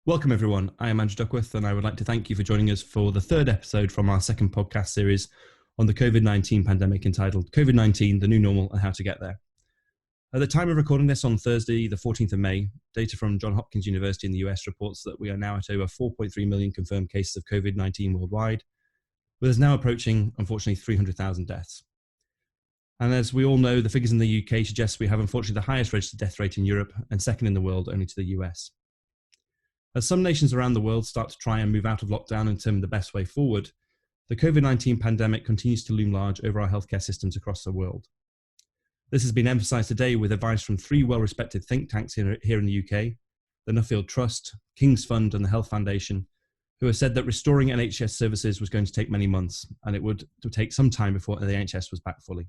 Welcome everyone, I am Andrew Duckworth and I would like to thank you for joining us for the third episode from our second podcast series on the COVID-19 pandemic entitled COVID-19, the New Normal and How to Get There. At the time of recording this on Thursday, the 14th of May, data from Johns Hopkins University in the US reports that we are now at over 4.3 million confirmed cases of COVID-19 worldwide, with us now approaching, unfortunately, 300,000 deaths. And as we all know, the figures in the UK suggest we have unfortunately the highest registered death rate in Europe and second in the world only to the US. As some nations around the world start to try and move out of lockdown and determine the best way forward, the COVID-19 pandemic continues to loom large over our healthcare systems across the world. This has been emphasised today with advice from three well-respected think tanks here in the UK, the Nuffield Trust, King's Fund and the Health Foundation, who have said that restoring NHS services was going to take many months and it would take some time before the NHS was back fully.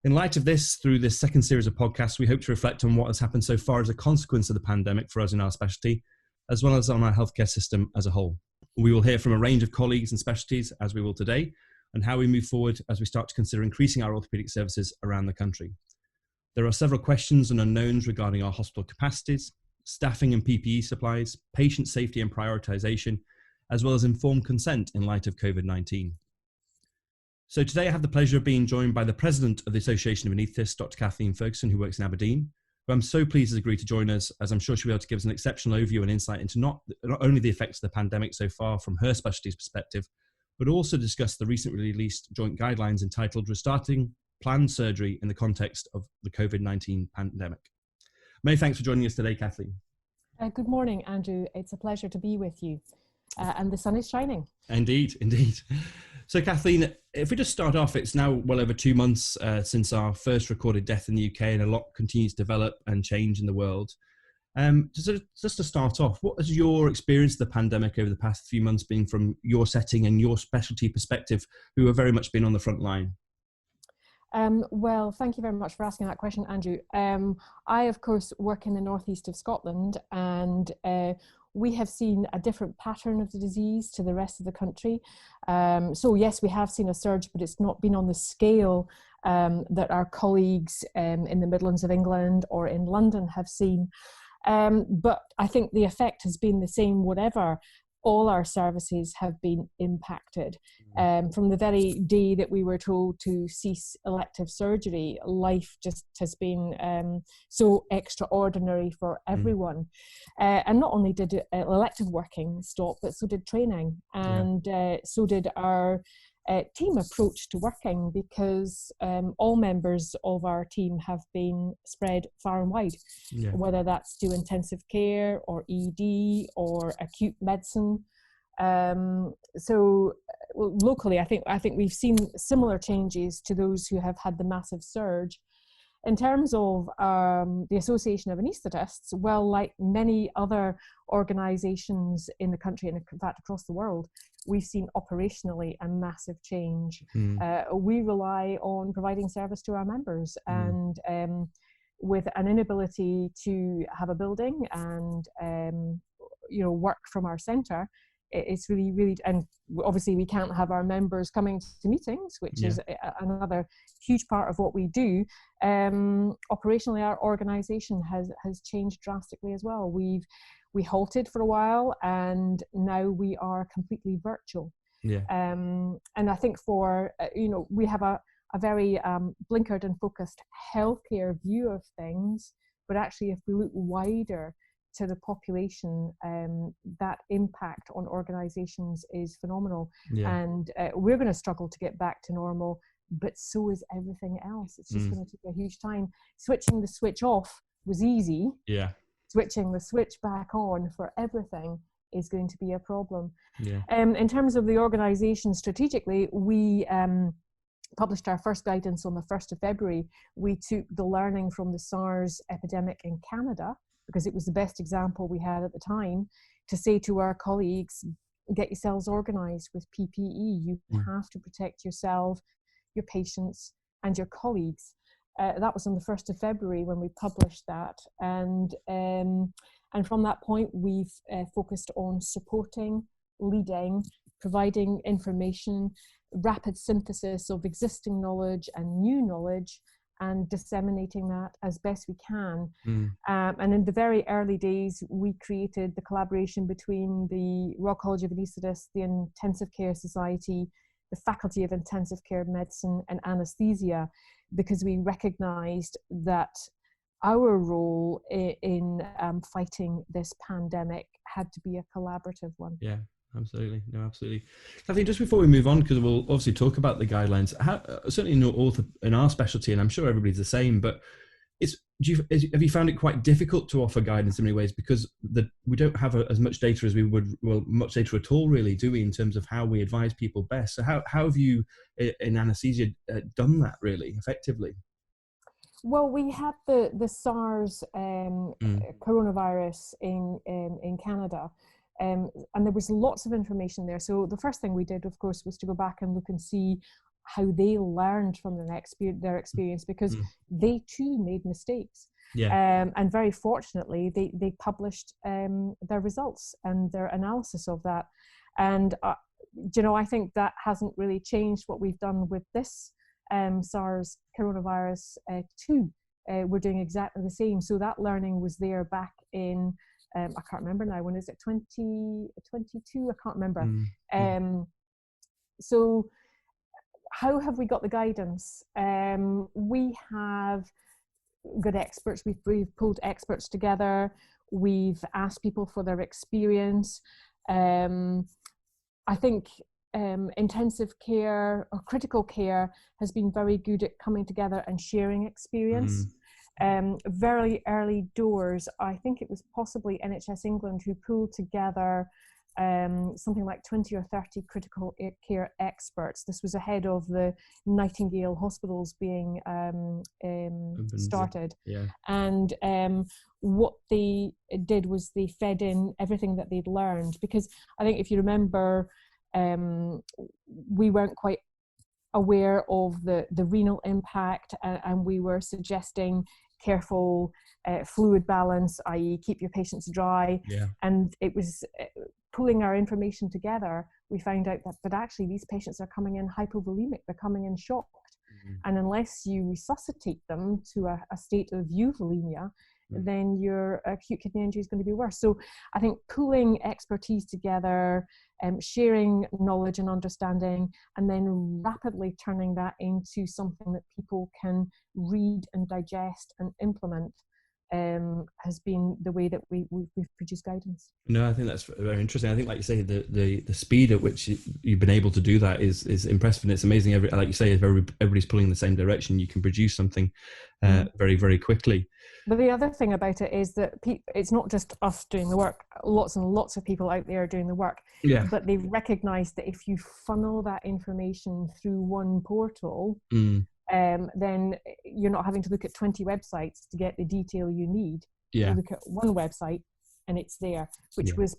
In light of this, through this second series of podcasts, we hope to reflect on what has happened so far as a consequence of the pandemic for us in our specialty, as well as on our healthcare system as a whole. We will hear from a range of colleagues and specialties, as we will today, and how we move forward as we start to consider increasing our orthopaedic services around the country. There are several questions and unknowns regarding our hospital capacities, staffing and PPE supplies, patient safety and prioritisation, as well as informed consent in light of COVID-19. So today I have the pleasure of being joined by the President of the Association of Anaesthetists, Dr. Kathleen Ferguson, who works in Aberdeen, who I'm so pleased has agreed to join us, as I'm sure she'll be able to give us an exceptional overview and insight into not only the effects of the pandemic so far from her specialty's perspective, but also discuss the recently released joint guidelines entitled Restarting Planned Surgery in the Context of the COVID-19 Pandemic. Many thanks for joining us today, Kathleen. Good morning, Andrew. It's a pleasure to be with you. And the sun is shining. Indeed, indeed. So Kathleen, if we just start off, it's now well over 2 months since our first recorded death in the UK, and a lot continues to develop and change in the world. Just to start off, what has your experience of the pandemic over the past few months been from your setting and your specialty perspective, who have very much been on the front line? Well, thank you very much for asking that question, Andrew. I, of course, work in the northeast of Scotland, and we have seen a different pattern of the disease to the rest of the country. So yes, we have seen a surge, but it's not been on the scale that our colleagues in the Midlands of England or in London have seen. But I think the effect has been the same, whatever. All our services have been impacted. From the very day that we were told to cease elective surgery, life just has been so extraordinary for everyone. And not only did elective working stop, but so did training, and so did our team approach to working, because all members of our team have been spread far and wide, whether that's to intensive care or ED or acute medicine. So locally, I think we've seen similar changes to those who have had the massive surge. In terms of the Association of Anaesthetists, well, like many other organisations in the country, and in fact across the world, we've seen operationally a massive change. We rely on providing service to our members, and with an inability to have a building and work from our centre, it's really, and obviously we can't have our members coming to meetings, which is another huge part of what we do. Operationally, our organisation has changed drastically as well. We halted for a while, and now we are completely virtual. And I think for we have a very blinkered and focused healthcare view of things, but actually if we look wider to the population, that impact on organisations is phenomenal. And we're going to struggle to get back to normal, but so is everything else. It's just going to take a huge time. Switching the switch off was easy. Switching the switch back on for everything is going to be a problem. In terms of the organisation strategically, we published our first guidance on the 1st of February. We took the learning from the SARS epidemic in Canada, because it was the best example we had at the time, to say to our colleagues, get yourselves organised with PPE. You have to protect yourself, your patients and your colleagues. That was on the 1st of February when we published that. And from that point, we've focused on supporting, leading, providing information, rapid synthesis of existing knowledge and new knowledge, and disseminating that as best we can. Mm. And in the very early days, we created the collaboration between the Royal College of Anaesthetists, the Intensive Care Society, the Faculty of Intensive Care Medicine and Anaesthesia, because we recognised that our role in fighting this pandemic had to be a collaborative one. Yeah, absolutely. No, absolutely. Kathleen, just before we move on, because we'll obviously talk about the guidelines, certainly in our specialty, and I'm sure everybody's the same, but have you found it quite difficult to offer guidance in many ways because we don't have as much data as we would, well, much data at all, really, do we, in terms of how we advise people best? So how have you, in anaesthesia, done that really effectively? Well, we had the SARS coronavirus in Canada, and there was lots of information there. So the first thing we did, of course, was to go back and look and see how they learned from their experience, because they too made mistakes. Yeah. And very fortunately, they published their results and their analysis of that. And I think that hasn't really changed what we've done with this SARS coronavirus too. We're doing exactly the same. So that learning was there back in, I can't remember now, when is it, 2022? I can't remember. So how have we got the guidance? We have got experts. We've pulled experts together. We've asked people for their experience. I think intensive care or critical care has been very good at coming together and sharing experience. Very early doors, I think it was possibly NHS England who pulled together something like 20 or 30 critical care experts. This was ahead of the Nightingale hospitals being started. Yeah. And what they did was they fed in everything that they'd learned, because I think if you remember, we weren't quite aware of the renal impact, and we were suggesting careful fluid balance, i.e. keep your patients dry. Yeah. And it was pulling our information together, we found out that actually these patients are coming in hypovolemic, they're coming in shocked. And unless you resuscitate them to a state of euvolemia, then your acute kidney injury is going to be worse. So I think pulling expertise together, sharing knowledge and understanding, and then rapidly turning that into something that people can read and digest and implement has been the way that we've produced guidance. No, I think that's very interesting. I think, like you say, the speed at which you've been able to do that is impressive, and it's amazing. Like you say, if everybody's pulling in the same direction, you can produce something very, very quickly. But the other thing about it is that it's not just us doing the work. Lots and lots of people out there are doing the work. Yeah. But they've recognised that if you funnel that information through one portal, then you're not having to look at 20 websites to get the detail you need. Yeah. You look at one website and it's there, which was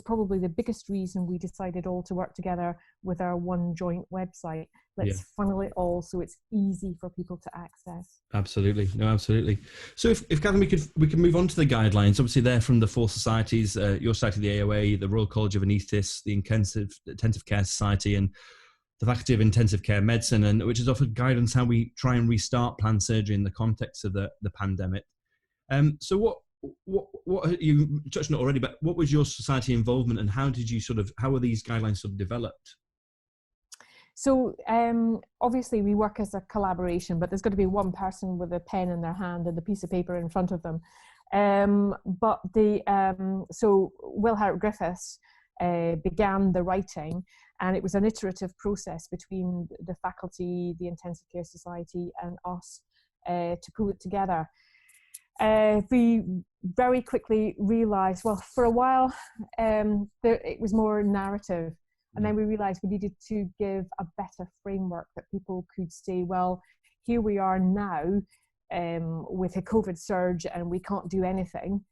probably the biggest reason we decided all to work together with our one joint website. Let's funnel it all so it's easy for people to access. Absolutely. No, absolutely. So if Kathleen, we could move on to the guidelines. Obviously they're from the four societies, your society, the AOA, the Royal College of Anaesthetists, the Intensive Care Society, and the Faculty of Intensive Care Medicine, and which has offered guidance how we try and restart planned surgery in the context of the pandemic. So what you touched on it already, but what was your society involvement, and how were these guidelines sort of developed? So obviously we work as a collaboration, but there's got to be one person with a pen in their hand and a piece of paper in front of them. So Will Hart Griffiths began the writing, and it was an iterative process between the faculty, the Intensive Care Society, and us to pull it together. We very quickly realised, well, for a while it was more narrative, and then we realised we needed to give a better framework that people could say, well, here we are now with a COVID surge and we can't do anything.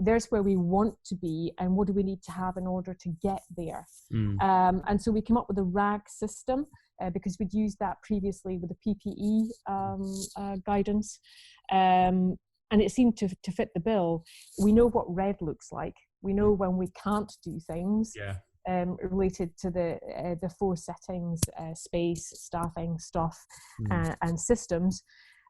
There's where we want to be, and what do we need to have in order to get there? And so we came up with a RAG system because we'd used that previously with the PPE guidance, and it seemed to fit the bill. We know what red looks like. We know when we can't do things. Yeah. related to the four settings: space, staffing, stuff, and systems,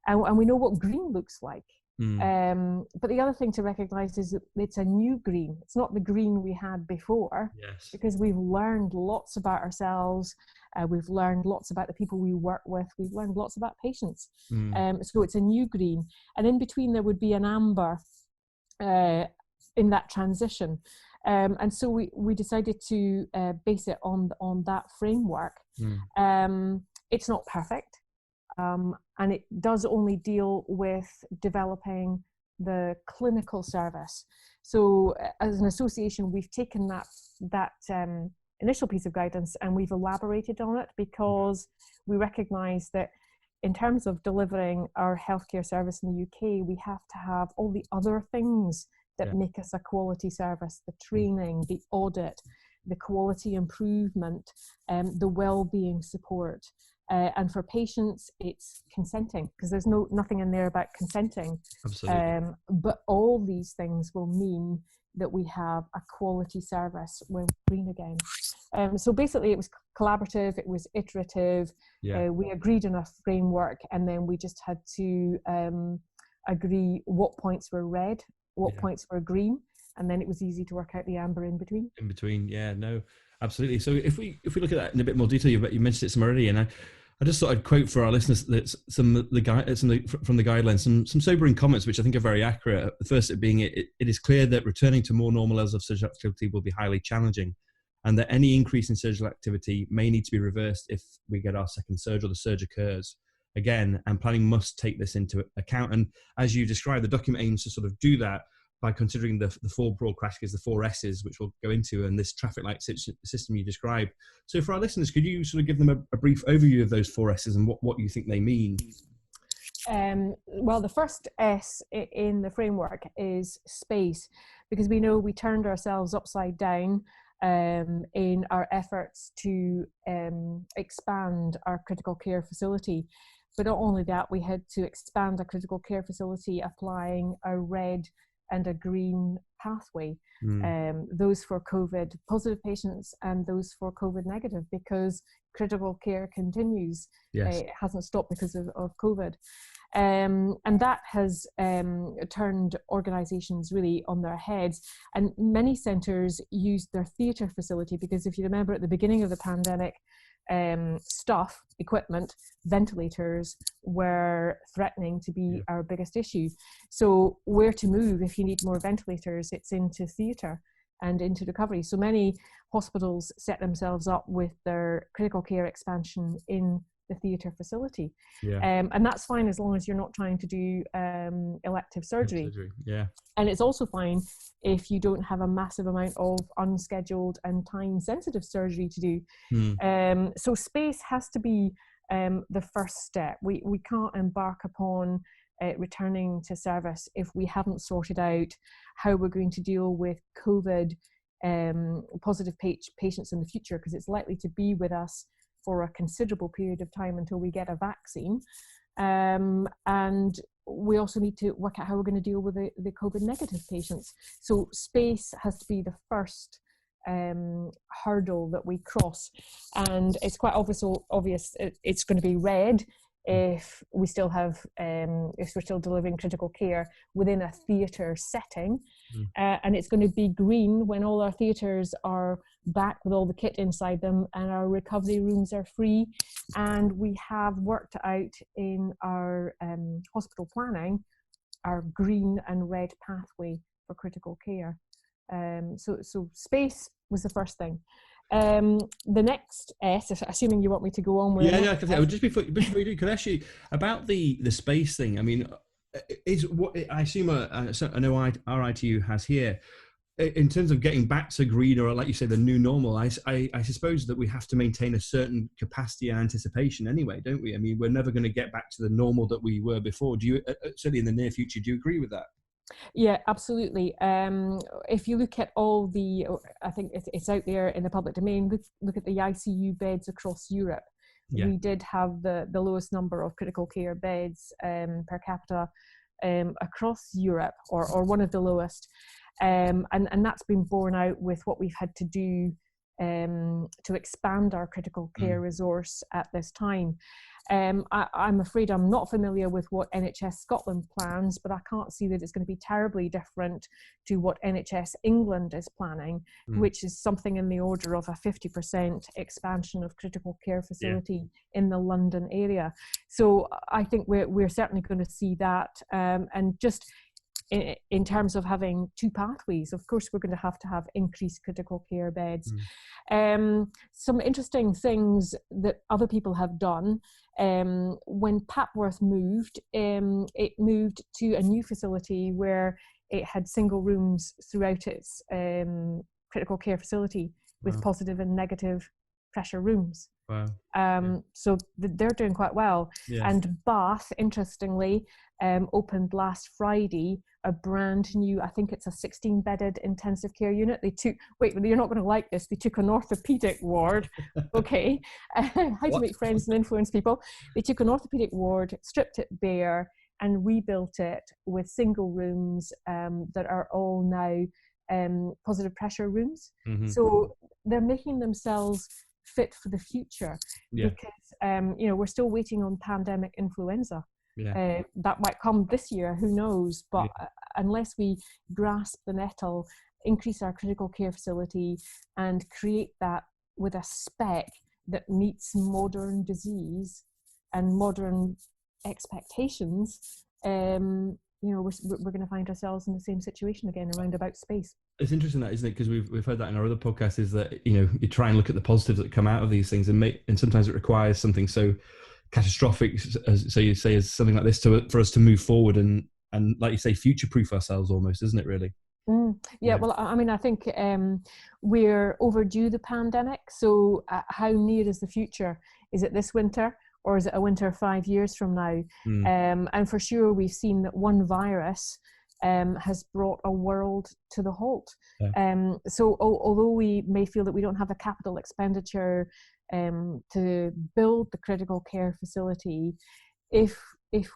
and we know what green looks like. But the other thing to recognise is that it's a new green. It's not the green we had before, yes, because we've learned lots about ourselves. We've learned lots about the people we work with. We've learned lots about patients. So it's a new green. And in between there would be an amber in that transition. And so we decided to base it on that framework. It's not perfect. And it does only deal with developing the clinical service. So as an association, we've taken that initial piece of guidance and we've elaborated on it, because we recognise that in terms of delivering our healthcare service in the UK, we have to have all the other things that make us a quality service: the training, the audit, the quality improvement, the well-being support. And for patients, it's consenting, because there's nothing in there about consenting. Absolutely. But all these things will mean that we have a quality service when we're green again. So basically, it was collaborative, it was iterative. We agreed on a framework, and then we just had to agree what points were red, what points were green, and then it was easy to work out the amber in between. In between, yeah, no, absolutely. So if we look at that in a bit more detail, you mentioned it some already, and I just thought I'd quote for our listeners that from the guidelines, some sobering comments, which I think are very accurate. The first being, it is clear that returning to more normal levels of surgical activity will be highly challenging, and that any increase in surgical activity may need to be reversed if we get our second surge or the surge occurs again, and planning must take this into account. And as you described, the document aims to sort of do that by considering the four broad categories, the four S's, which we'll go into, and this traffic light system you described. So for our listeners, could you sort of give them a brief overview of those four S's and what you think they mean? Well, the first S in the framework is space, because we know we turned ourselves upside down in our efforts to expand our critical care facility. But not only that, we had to expand a critical care facility applying a red and a green pathway, those for COVID positive patients and those for COVID negative, because critical care continues. It hasn't stopped because of COVID. And that has turned organisations really on their heads. And many centres used their theatre facility, because if you remember at the beginning of the pandemic, stuff, equipment, ventilators were threatening to be our biggest issue. So where to move if you need more ventilators? It's into theatre and into recovery. So many hospitals set themselves up with their critical care expansion in the theatre facility. And that's fine as long as you're not trying to do elective surgery. And it's also fine if you don't have a massive amount of unscheduled and time-sensitive surgery to do. So space has to be the first step. We can't embark upon returning to service if we haven't sorted out how we're going to deal with COVID positive patients in the future, because it's likely to be with us for a considerable period of time until we get a vaccine. And we also need to work out how we're going to deal with the COVID negative patients. So space has to be the first hurdle that we cross. And it's quite obvious it's going to be red if we still have, if we're still delivering critical care within a theatre setting. And it's going to be green when all our theatres are back with all the kit inside them and our recovery rooms are free, and we have worked out in our hospital planning our green and red pathway for critical care. So space was the first thing. The next S, assuming you want me to go on with just before you do, could I ask you about the space thing? I mean, is what I assume I know our ITU has here in terms of getting back to green, or like you say, the new normal. I suppose that we have to maintain a certain capacity and anticipation anyway, don't we? I mean, we're never going to get back to the normal that we were before. Do you, certainly in the near future, do you agree with that? Yeah, absolutely. If you look at all the, I think it's out there in the public domain, look at the ICU beds across Europe. We did have the lowest number of critical care beds per capita across Europe, or one of the lowest. And that's been borne out with what we've had to do to expand our critical care resource at this time. I'm afraid I'm not familiar with what NHS Scotland plans, but I can't see that it's going to be terribly different to what NHS England is planning, which is something in the order of a 50% expansion of critical care facility in the London area. So I think we're certainly going to see that, and just in terms of having two pathways, of course, we're going to have increased critical care beds. Some interesting things that other people have done. When Papworth moved, it moved to a new facility where it had single rooms throughout its critical care facility with positive and negative pressure rooms. Wow. So they're doing quite well. And Bath, interestingly, opened last Friday a brand new, I think it's a 16-bedded intensive care unit. They took, wait, you're not going to like this, they took an orthopedic ward. Okay, how to make friends and influence people. They took an orthopedic ward, stripped it bare, and rebuilt it with single rooms that are all now positive pressure rooms. So they're making themselves fit for the future, because we're still waiting on pandemic influenza. That might come this year, who knows, but unless we grasp the nettle, increase our critical care facility and create that with a spec that meets modern disease and modern expectations, we're going to find ourselves in the same situation again around about space. It's interesting that, isn't it? Because we've heard that in our other podcasts, is that you try and look at the positives that come out of these things, and sometimes it requires something so catastrophic, so you say, as something like this for us to move forward and like you say, future-proof ourselves almost, isn't it? Really. Well, I mean, I think we're overdue the pandemic. So how near is the future? Is it this winter, or is it a winter 5 years from now? And for sure, we've seen that one virus has brought a world to the halt. So although we may feel that we don't have the capital expenditure to build the critical care facility, if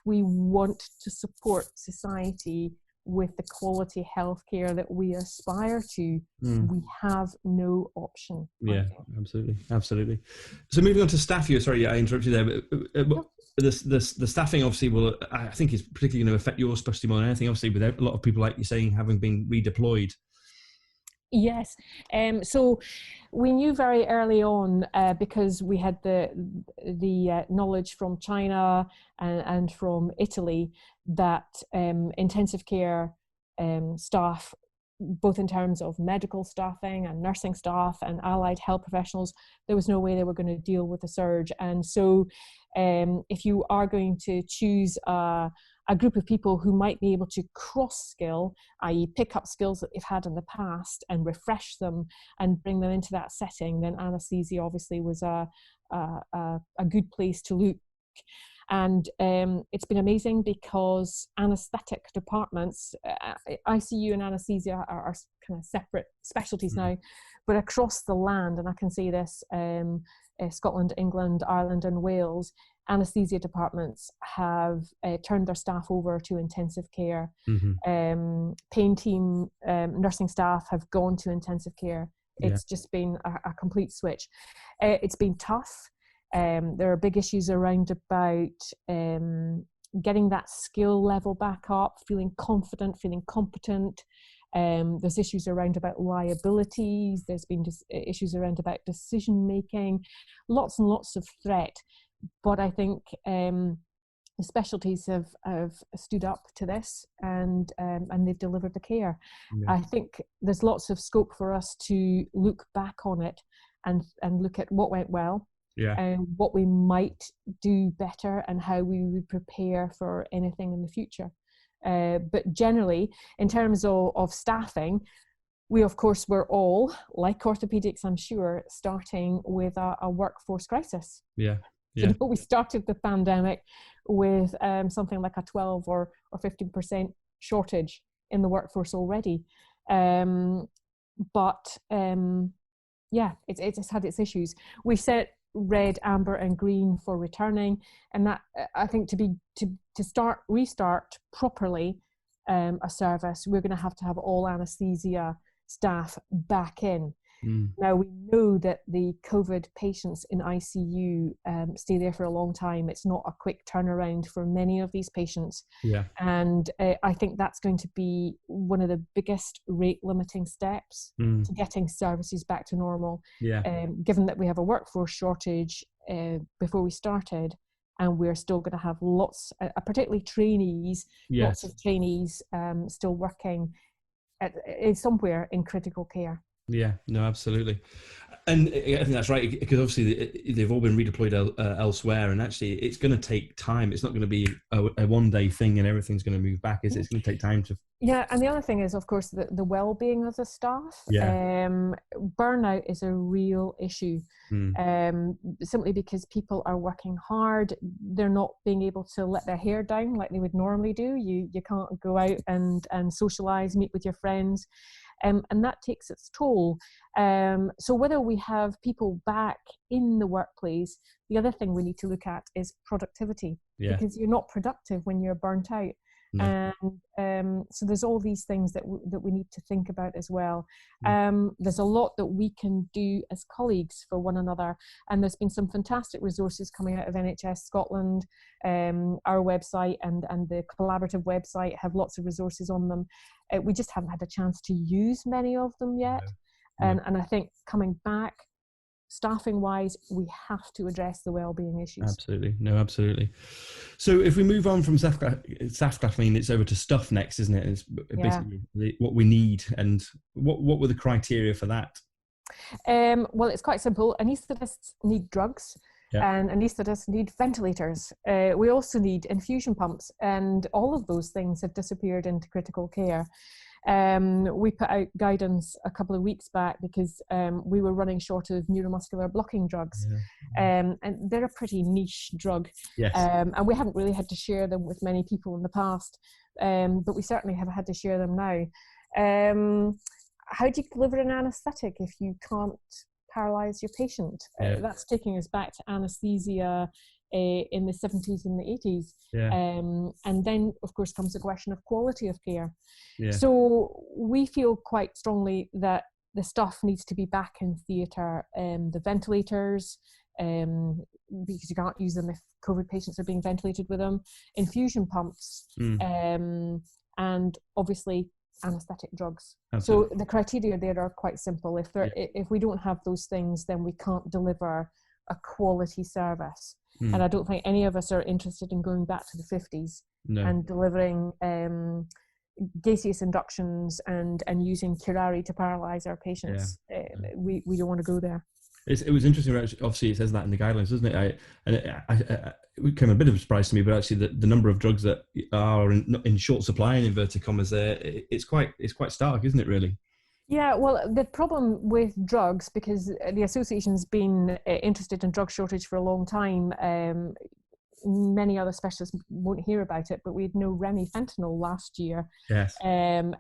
we want to support society with the quality healthcare that we aspire to, we have no option. Absolutely. So moving on to staff, sorry, I interrupted you there, but the staffing obviously will, I think, is particularly going to affect your specialty more than anything, obviously, with a lot of people, like you're saying, having been redeployed. Yes. So we knew very early on, because we had the knowledge from China and from Italy, that intensive care staff, both in terms of medical staffing and nursing staff and allied health professionals, there was no way they were going to deal with the surge. And so if you are going to choose a group of people who might be able to cross-skill, i.e. pick up skills that they've had in the past and refresh them and bring them into that setting, then anaesthesia obviously was a good place to look. And it's been amazing because anaesthetic departments, ICU and anaesthesia are kind of separate specialties now, but across the land, and I can say this, Scotland, England, Ireland and Wales, anaesthesia departments have turned their staff over to intensive care. Pain team, nursing staff have gone to intensive care. It's just been a complete switch. It's been tough. There are big issues around about getting that skill level back up, feeling confident, feeling competent. There's issues around about liabilities. There's been issues around about decision making, lots and lots of threat. But I think the specialties have stood up to this, and they've delivered the care. I think there's lots of scope for us to look back on it and look at what went well, and what we might do better, and how we would prepare for anything in the future. But generally, in terms of staffing, we of course were all, like orthopedics, I'm sure, starting with a workforce crisis. We started the pandemic with something like a 12 or 15% shortage in the workforce already. But it's had its issues. We set red, amber and green for returning, and that, I think, to restart properly a service, we're going to have all anaesthesia staff back in. Now, we know that the COVID patients in ICU stay there for a long time. It's not a quick turnaround for many of these patients. Yeah. And I think that's going to be one of the biggest rate limiting steps to getting services back to normal. Yeah. Given that we have a workforce shortage before we started, and we're still going to have lots, particularly trainees, lots of trainees still working somewhere in critical care. Yeah, no, absolutely. And I think that's right, because obviously they've all been redeployed elsewhere, and actually it's going to take time. It's not going to be a one-day thing and everything's going to move back. It's going to take time to... Yeah, and the other thing is, of course, the well-being of the staff. Yeah. Burnout is a real issue, simply because people are working hard. They're not being able to let their hair down like they would normally do. You can't go out and socialise, meet with your friends. And that takes its toll. So whether we have people back in the workplace, the other thing we need to look at is productivity, because you're not productive when you're burnt out. No. And so there's all these things that we need to think about as well. There's a lot that we can do as colleagues for one another, and there's been some fantastic resources coming out of NHS Scotland. Our website and the collaborative website have lots of resources on them. We just haven't had a chance to use many of them yet. No. And I think coming back, staffing wise, we have to address the well-being issues. Absolutely. No, absolutely. So if we move on from staff, Kathleen, it's over to stuff next, isn't it? It's basically what we need, and what were the criteria for that? Well, it's quite simple. Anaesthetists need drugs. And anaesthetists need ventilators. We also need infusion pumps, and all of those things have disappeared into critical care. We put out guidance a couple of weeks back because we were running short of neuromuscular blocking drugs, and they're a pretty niche drug. And we haven't really had to share them with many people in the past, but we certainly have had to share them now. How do you deliver an anaesthetic if you can't paralyze your patient? That's taking us back to anaesthesia in the 70s and the 80s. And then, of course, comes the question of quality of care. So we feel quite strongly that the stuff needs to be back in theatre. The ventilators, because you can't use them if COVID patients are being ventilated with them. Infusion pumps, and obviously anaesthetic drugs. Absolutely. So the criteria there are quite simple. If we don't have those things, then we can't deliver a quality service. And I don't think any of us are interested in going back to the 50s and delivering gaseous inductions and using curare to paralyze our patients. We don't want to go there. It was interesting. Obviously, it says that in the guidelines, doesn't it? It came a bit of a surprise to me, but actually, the number of drugs that are in short supply, in inverted commas, there it's quite stark, isn't it? Really. Yeah. Well, the problem with drugs, because the association's been interested in drug shortage for a long time. Many other specialists won't hear about it, but we had no remifentanil last year. Yes. And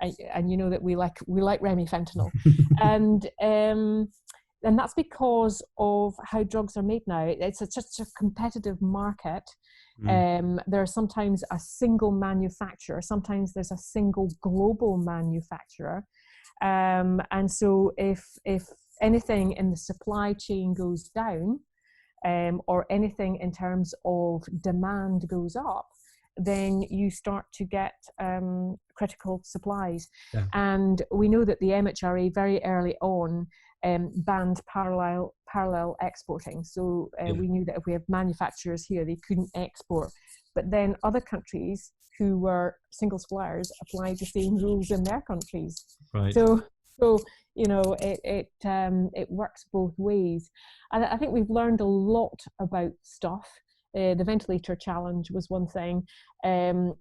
you know that we like remifentanil, and that's because of how drugs are made now. It's such a competitive market. There's sometimes a single manufacturer, sometimes there's a single global manufacturer. And so if anything in the supply chain goes down, or anything in terms of demand goes up, then you start to get critical supplies. And we know that the MHRA very early on banned parallel exporting. So we knew that if we have manufacturers here, they couldn't export. But then other countries who were single suppliers applied the same rules in their countries. Right. So you know, it works both ways. And I think we've learned a lot about stuff. The ventilator challenge was one thing. And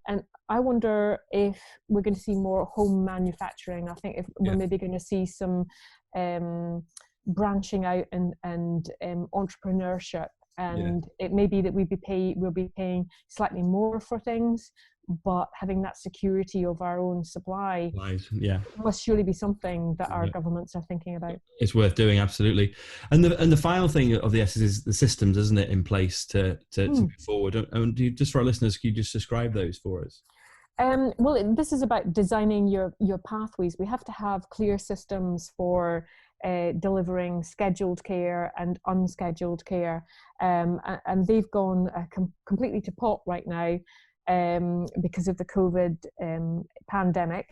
I wonder if we're going to see more home manufacturing. I think if we're maybe going to see some branching out and entrepreneurship. And it may be that we'll be paying slightly more for things, but having that security of our own supply must surely be something that our governments are thinking about. It's worth doing, absolutely. And the final thing of the essence is the systems, isn't it, in place to move forward? And just for our listeners, can you just describe those for us? Well, this is about designing your pathways. We have to have clear systems for delivering scheduled care and unscheduled care, and they've gone completely to pot right now because of the COVID pandemic.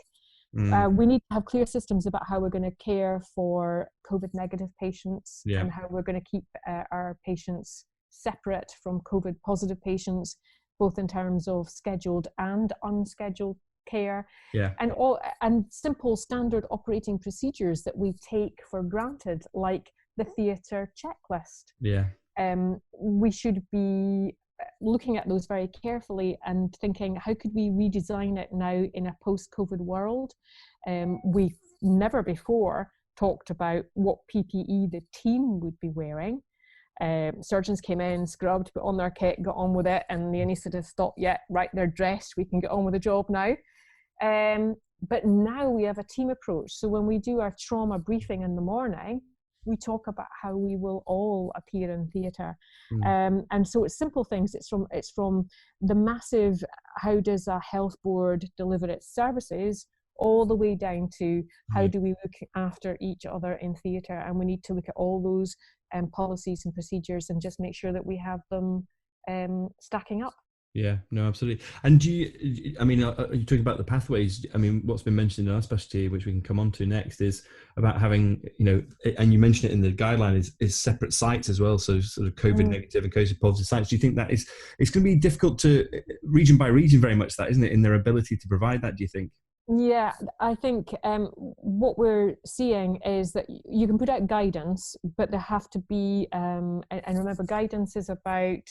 We need to have clear systems about how we're going to care for COVID negative patients, and how we're going to keep our patients separate from COVID positive patients, both in terms of scheduled and unscheduled care, and simple standard operating procedures that we take for granted, like the theatre checklist. We should be looking at those very carefully and thinking, how could we redesign it now in a post-COVID world? We've never before talked about what PPE the team would be wearing. Surgeons came in, scrubbed, put on their kit, got on with it, and the anaesthetists thought, yeah, right, they're dressed, we can get on with the job now. But now we have a team approach. So when we do our trauma briefing in the morning, we talk about how we will all appear in theatre. And so it's simple things. It's from the massive, how does a health board deliver its services, all the way down to how do we look after each other in theatre. And we need to look at all those policies and procedures and just make sure that we have them stacking up. Yeah, no, absolutely. And you're talking about the pathways. I mean, what's been mentioned in our specialty, which we can come on to next, is about having, and you mentioned it in the guideline, is separate sites as well. So sort of COVID negative and COVID positive sites. Do you think that it's going to be difficult to, region by region, very much that, isn't it, in their ability to provide that, do you think? Yeah, I think what we're seeing is that you can put out guidance, but there have to be, and remember, guidance is about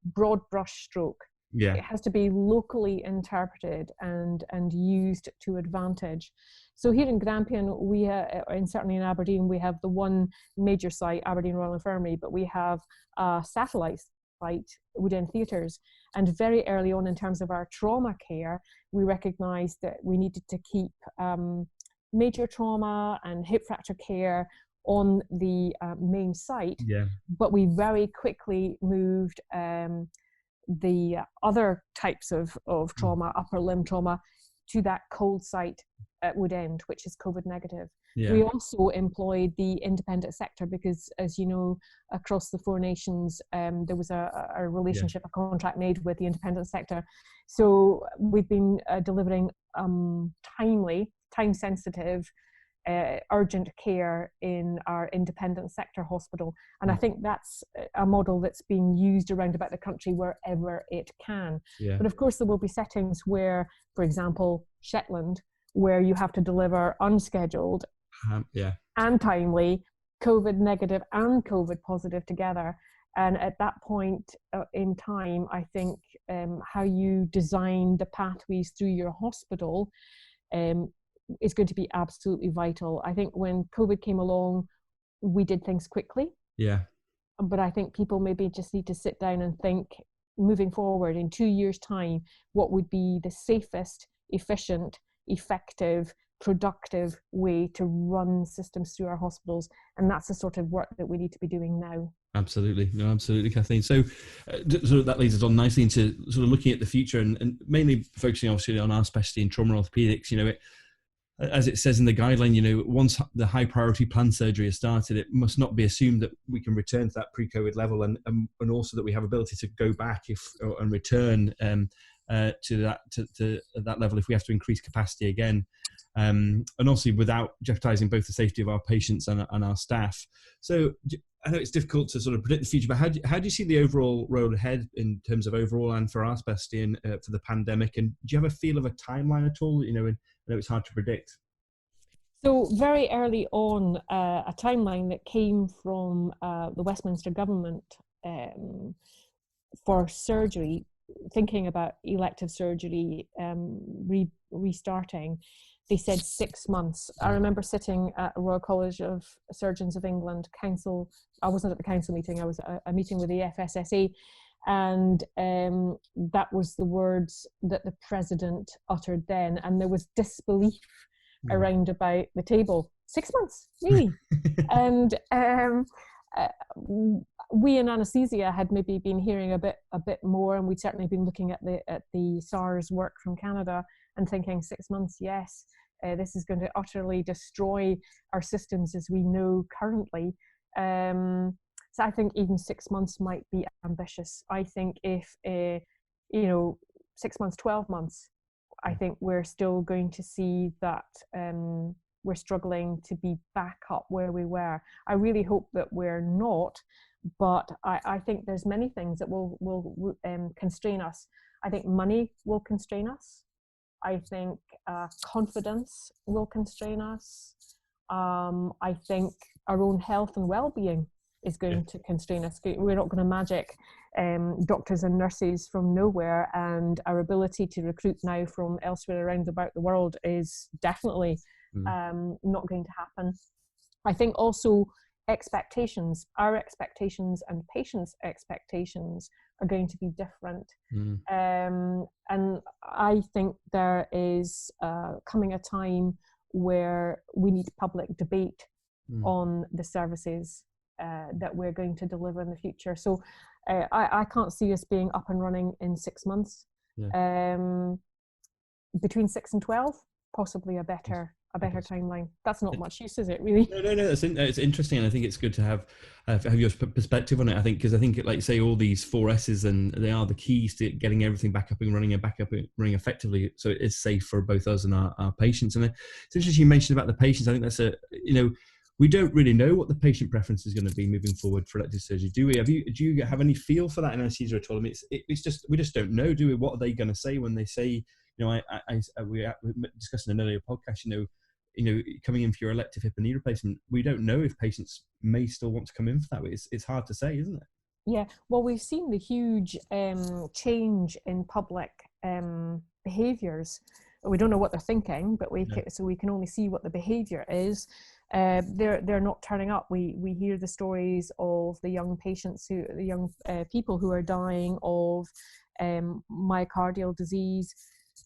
broad brush stroke. It has to be locally interpreted and used to advantage. So here in Grampian, and certainly in Aberdeen, we have the one major site, Aberdeen Royal Infirmary, but we have a satellite site within theatres. And very early on, in terms of our trauma care, we recognised that we needed to keep major trauma and hip fracture care on the main site. But we very quickly moved the other types of trauma, upper limb trauma, to that cold site at Woodend, which is COVID negative. We also employed the independent sector because, as you know, across the four nations, there was a relationship, a contract made with the independent sector. So we've been delivering timely, time-sensitive, urgent care in our independent sector hospital. And I think that's a model that's being used around about the country wherever it can. But of course, there will be settings where, for example, Shetland, where you have to deliver unscheduled and timely, COVID negative and COVID positive together. And at that point in time, I think how you design the pathways through your hospital is going to be absolutely vital. I think when COVID came along, we did things quickly. But I think people maybe just need to sit down and think, moving forward in 2 years' time, what would be the safest, efficient, effective, productive way to run systems through our hospitals. And that's the sort of work that we need to be doing now. Absolutely. No, absolutely, Kathleen. So that leads us on nicely into sort of looking at the future and mainly focusing obviously on our specialty in trauma orthopedics. As it says in the guideline, once the high priority planned surgery has started, it must not be assumed that we can return to that pre-COVID level, and also that we have ability to go back and return to that level if we have to increase capacity again, and also without jeopardizing both the safety of our patients and our staff. So I know it's difficult to sort of predict the future, but how do you see the overall road ahead in terms of overall and for our specialty and for the pandemic? And do you have a feel of a timeline at all? I know it's hard to predict. So very early on, a timeline that came from the Westminster government for surgery, thinking about elective surgery restarting, they said 6 months. I remember sitting at the Royal College of Surgeons of England council. I wasn't at the council meeting, I was at a meeting with the FSSA, and that was the words that the president uttered then, and there was disbelief around about the table. 6 months, really? And we in anaesthesia had maybe been hearing a bit more, and we'd certainly been looking at the SARS work from Canada and thinking 6 months, yes. This is going to utterly destroy our systems as we know currently. So I think even 6 months might be ambitious. I think if, 6 months, 12 months, I think we're still going to see that we're struggling to be back up where we were. I really hope that we're not, but I think there's many things that will constrain us. I think money will constrain us. I think confidence will constrain us. I think our own health and well-being is going to constrain us. We're not going to magic doctors and nurses from nowhere, and our ability to recruit now from elsewhere around about the world is definitely not going to happen. I think also expectations, our expectations and patients' expectations are going to be different. And I think there is coming a time where we need public debate on the services that we're going to deliver in the future. So I can't see us being up and running in 6 months. Between 6 and 12, possibly a better timeline. That's not much use, is it, really? No. It's interesting, and I think it's good to have your perspective on it. I think because like say all these 4 S's, and they are the keys to getting everything back up and running effectively, so it is safe for both us and our patients. And it's interesting you mentioned about the patients. I think that's we don't really know what the patient preference is going to be moving forward for elective surgery, do we? Do you have any feel for that in anesthesia at all? I mean, it's just we just don't know, do we? What are they going to say when they say, we discussed in an earlier podcast, coming in for your elective hip and knee replacement, we don't know if patients may still want to come in for that. It's hard to say, isn't it? Yeah, well, we've seen the huge change in public behaviours. We don't know what they're thinking, but we can only see what the behaviour is. They're not turning up. We hear the stories of the young people who are dying of myocardial disease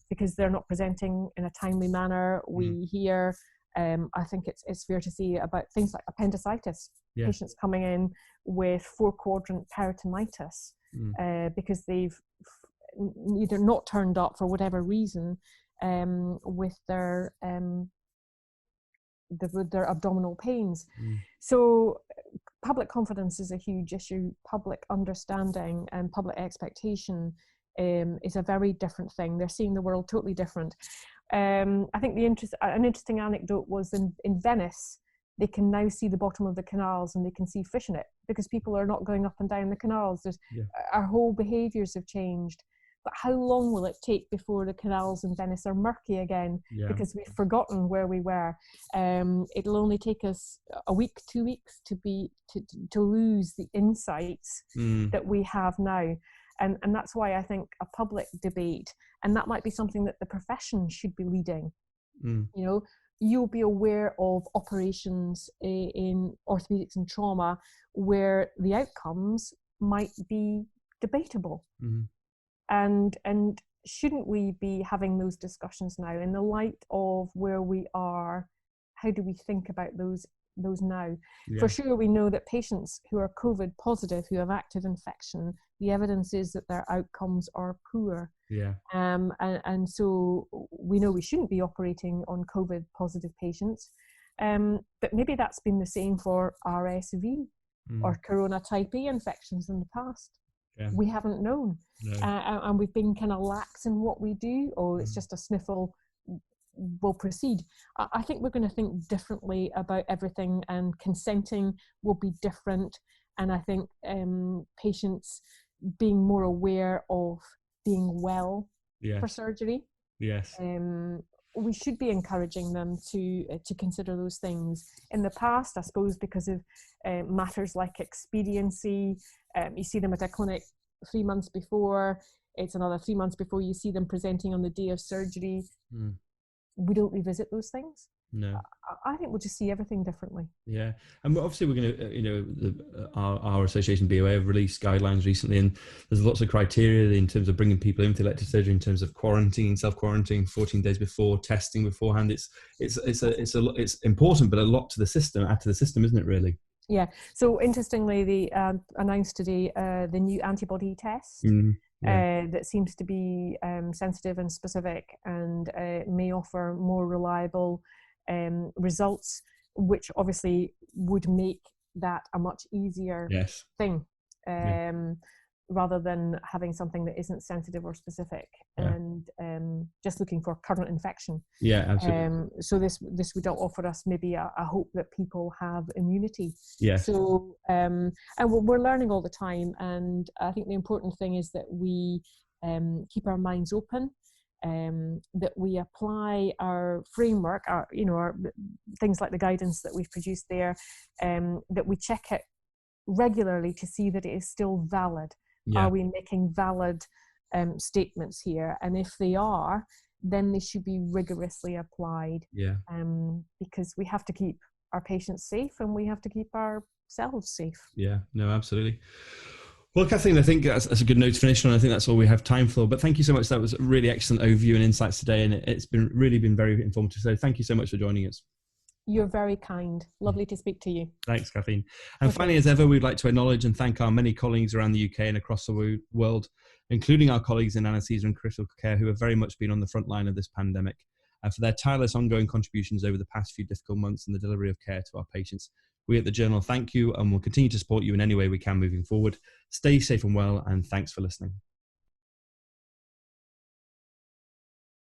because they're not presenting in a timely manner. We hear, I think it's fair to say, about things like appendicitis, patients coming in with 4-quadrant peritonitis because they've either not turned up for whatever reason with their abdominal pains. So public confidence is a huge issue. Public understanding and public expectation is a very different thing. They're seeing the world totally different. I think an interesting anecdote was in Venice, they can now see the bottom of the canals and they can see fish in it because people are not going up and down the canals. Our whole behaviours have changed. But how long will it take before the canals in Venice are murky again? Because we've forgotten where we were. It'll only take us a week, 2 weeks to lose the insights that we have now. And that's why I think a public debate, and that might be something that the profession should be leading. You'll be aware of operations in orthopedics and trauma where the outcomes might be debatable. And shouldn't we be having those discussions now in the light of where we are? How do we think about those now? For sure, we know that patients who are COVID positive, who have active infection, the evidence is that their outcomes are poor. And so we know we shouldn't be operating on COVID positive patients. But maybe that's been the same for RSV or corona type A infections in the past. We haven't known. And we've been kind of lax in what we do. It's just a sniffle, we'll proceed. I think we're going to think differently about everything, and consenting will be different. And I think patients being more aware of being well for surgery. We should be encouraging them to consider those things. In the past, I suppose, because of matters like expediency, you see them at a clinic 3 months before, it's another 3 months before you see them presenting on the day of surgery. We don't revisit those things. I think we'll just see everything differently. And obviously we're going to, our association BOA have released guidelines recently, and there's lots of criteria in terms of bringing people into elective surgery in terms of quarantine, self-quarantine, 14 days before, testing beforehand. It's important, but a lot to the system, add to the system, isn't it, really? So interestingly, they announced today the new antibody test. that seems to be sensitive and specific, and may offer more reliable results, which obviously would make that a much easier thing, rather than having something that isn't sensitive or specific, and just looking for current infection. Yeah, absolutely. So this would offer us maybe a hope that people have immunity. Yes. So and we're learning all the time, and I think the important thing is that we keep our minds open, that we apply our framework, our things like the guidance that we've produced there, that we check it regularly to see that it is still valid. Are we making valid statements here? And if they are, then they should be rigorously applied. Because we have to keep our patients safe, and we have to keep ourselves safe. Yeah, no, absolutely. Well, Kathleen, I think that's a good note to finish on. I think that's all we have time for. But thank you so much. That was a really excellent overview and insights today, and it's really been very informative. So thank you so much for joining us. You're very kind. Lovely to speak to you. Thanks, Kathleen. And finally, as ever, we'd like to acknowledge and thank our many colleagues around the UK and across the world, including our colleagues in anaesthesia and critical care, who have very much been on the front line of this pandemic, and for their tireless ongoing contributions over the past few difficult months in the delivery of care to our patients. We at the Journal thank you, and will continue to support you in any way we can moving forward. Stay safe and well, and thanks for listening.